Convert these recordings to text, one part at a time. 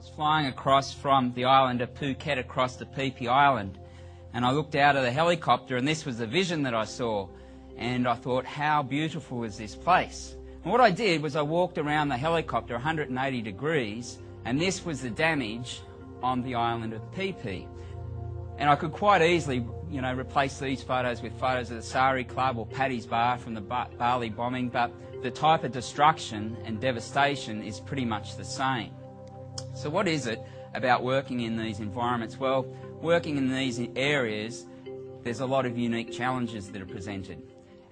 was flying across from the island of Phuket across to Phi Phi Island, and I looked out of the helicopter and this was the vision that I saw, and I thought, how beautiful is this place? And what I did was I walked around the helicopter 180 degrees, and this was the damage on the island of Phi Phi. And I could quite easily, replace these photos with photos of the Sari Club or Paddy's Bar from the Bali bombing, but the type of destruction and devastation is pretty much the same. So what is it about working in these environments? Well, working in these areas, there's a lot of unique challenges that are presented.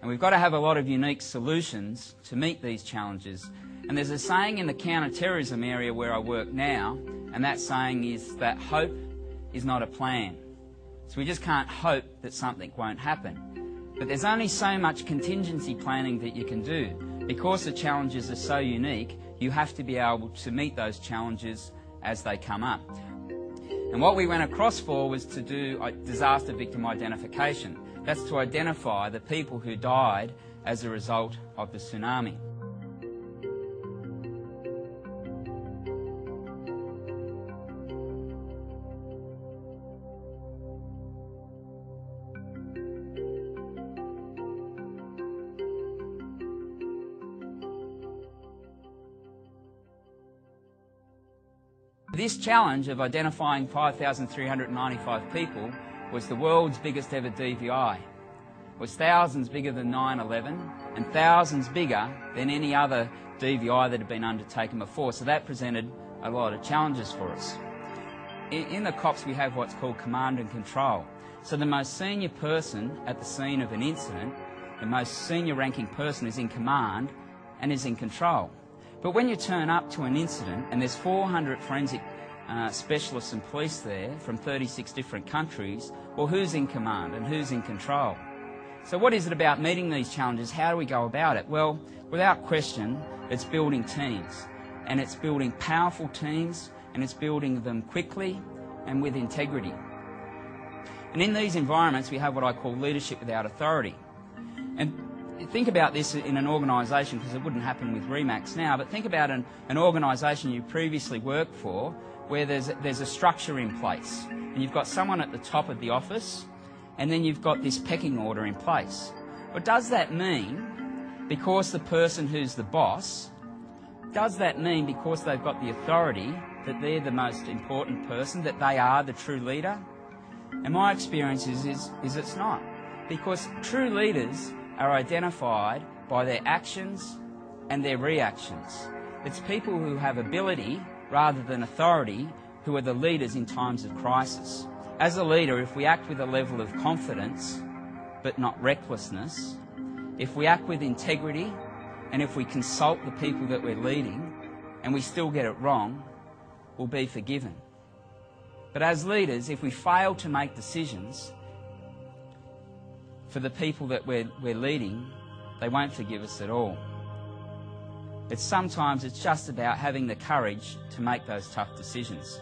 And we've got to have a lot of unique solutions to meet these challenges. And there's a saying in the counter-terrorism area where I work now, and that saying is that hope is not a plan. So we just can't hope that something won't happen. But there's only so much contingency planning that you can do. Because the challenges are so unique, you have to be able to meet those challenges as they come up. And what we went across for was to do disaster victim identification. That's to identify the people who died as a result of the tsunami. This challenge of identifying 5,395 people was the world's biggest ever DVI. It was thousands bigger than 9/11 and thousands bigger than any other DVI that had been undertaken before. So that presented a lot of challenges for us. In the COPS we have what's called command and control. So the most senior person at the scene of an incident, the most senior ranking person is in command and is in control. But when you turn up to an incident and there's 400 forensic specialists and police there from 36 different countries, well, who's in command and who's in control? So what is it about meeting these challenges? How do we go about it? Well, without question, it's building teams. And it's building powerful teams, and it's building them quickly and with integrity. And in these environments, we have what I call leadership without authority. And think about this in an organisation, because it wouldn't happen with Remax now, but think about an organisation you previously worked for where there's a structure in place. And you've got someone at the top of the office, and then you've got this pecking order in place. But does that mean, because the person who's the boss, does that mean because they've got the authority that they're the most important person, that they are the true leader? And my experience is it's not. Because true leaders are identified by their actions and their reactions. It's people who have ability rather than authority who are the leaders in times of crisis. As a leader, if we act with a level of confidence but not recklessness, if we act with integrity, and if we consult the people that we're leading and we still get it wrong, we'll be forgiven. But as leaders, if we fail to make decisions for the people that we're leading, they won't forgive us at all. Sometimes it's just about having the courage to make those tough decisions.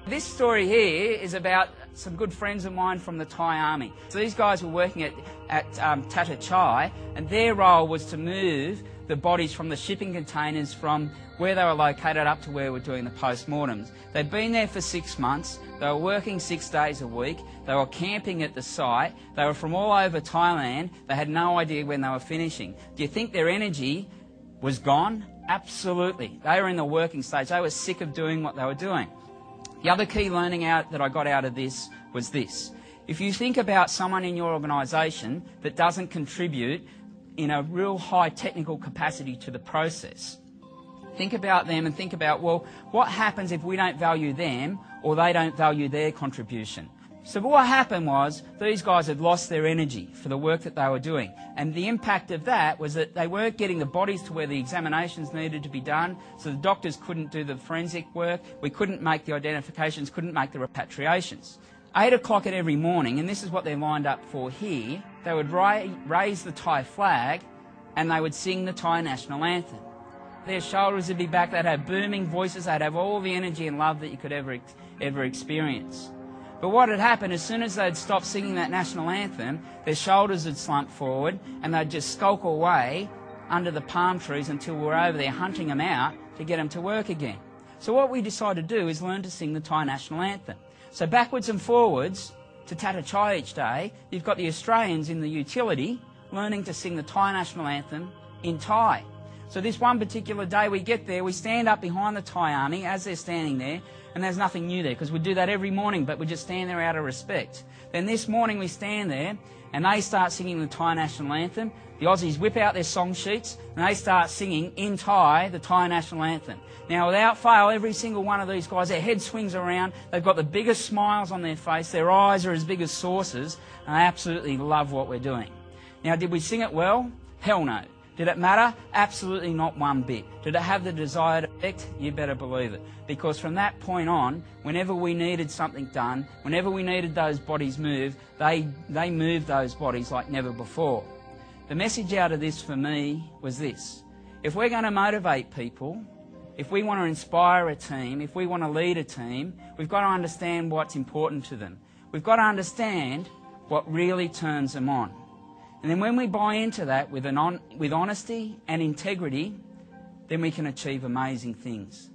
This story here is about some good friends of mine from the Thai Army. So these guys were working at Tata Chai, and their role was to move the bodies from the shipping containers from where they were located up to where we're doing the post-mortems. They'd been there for 6 months, they were working 6 days a week, they were camping at the site, they were from all over Thailand, they had no idea when they were finishing. Do you think their energy was gone? Absolutely. They were in the working stage, they were sick of doing what they were doing. The other key learning that I got out of this was this. If you think about someone in your organisation that doesn't contribute in a real high technical capacity to the process, think about them and think about, well, what happens if we don't value them or they don't value their contribution? So what happened was these guys had lost their energy for the work that they were doing. And the impact of that was that they weren't getting the bodies to where the examinations needed to be done, so the doctors couldn't do the forensic work, we couldn't make the identifications, couldn't make the repatriations. 8 o'clock at every morning, and this is what they're lined up for here, they would raise the Thai flag and they would sing the Thai national anthem. Their shoulders would be back, they'd have booming voices, they'd have all the energy and love that you could ever experience. But what had happened, as soon as they'd stopped singing that national anthem, their shoulders would slump forward and they'd just skulk away under the palm trees until we were over there hunting them out to get them to work again. So what we decided to do is learn to sing the Thai national anthem. So backwards and forwards to Tata Chai each day, you've got the Australians in the utility learning to sing the Thai national anthem in Thai. So this one particular day we get there, we stand up behind the Thai army as they're standing there, and there's nothing new there because we do that every morning, but we just stand there out of respect. Then this morning we stand there and they start singing the Thai national anthem. The Aussies whip out their song sheets and they start singing in Thai the Thai national anthem. Now without fail, every single one of these guys, their head swings around, they've got the biggest smiles on their face, their eyes are as big as saucers, and they absolutely love what we're doing. Now did we sing it well? Hell no. Did it matter? Absolutely not one bit. Did it have the desired effect? You better believe it. Because from that point on, whenever we needed something done, whenever we needed those bodies moved, they moved those bodies like never before. The message out of this for me was this. If we're going to motivate people, if we want to inspire a team, if we want to lead a team, we've got to understand what's important to them. We've got to understand what really turns them on. And then when we buy into that with honesty and integrity, then we can achieve amazing things.